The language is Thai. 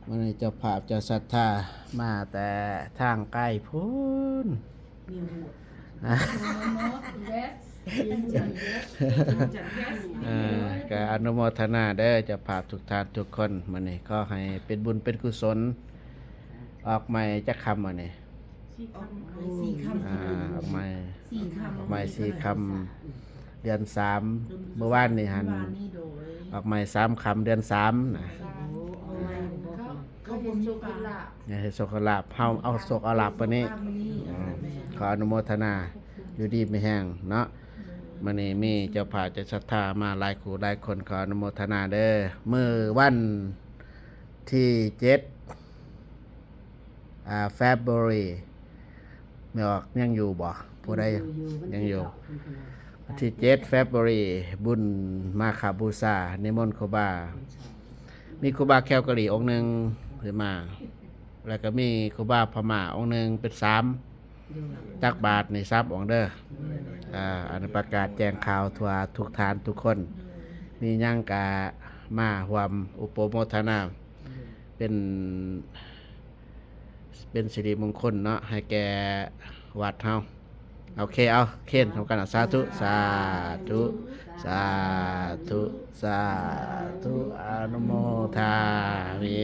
มันนี้เจ้าภาพเจ้าศรัทธามาแต่ทางใกล้พูนก็อนุโมทนาเด้อเจ้าภาพทุกท่านทุกคนมันนี้ก็ให้เป็นบุญเป็นกุศลออกใหม่จักคำมันนี้ออกใหม่สี่คำเดือนสามเมื่อวานนี่หันออกใหม่3 คำเดือน3นะเนี่ยโศกลาภเอาโศกลาภปนี้ขออนุโมทนาอยู่ดีไม่แห้งเนาะมันนี้มีเจ้าภาพเจ้าศรัทธามาหลายคู่หลายคนขออนุโมทนาเด้อมื้อวันที่7February ไม่ออกยังอยู่บ่ผู้ใดยังอยู่วันที่7February บุญมาฆบูชานิมนต์ครูบามีครูบาแก้วกะหรี่องค์หนึ่งขึ้นมาแล้วก็มีครูบาพม่าองค์หนึ่งเป็น3ตักบาตรในทรัพย์องค์เด้ออันประกาศแจ้งข่าวทั่วทุกฐานทุกคนมียังกะมาร่วมอุปโมทนาเป็นสิริมงคลเนาะให้แก่วัดเฮาโอเคเอาเค้นทำกันสาธุสาธุสาธุสาธุอนุโมทามิ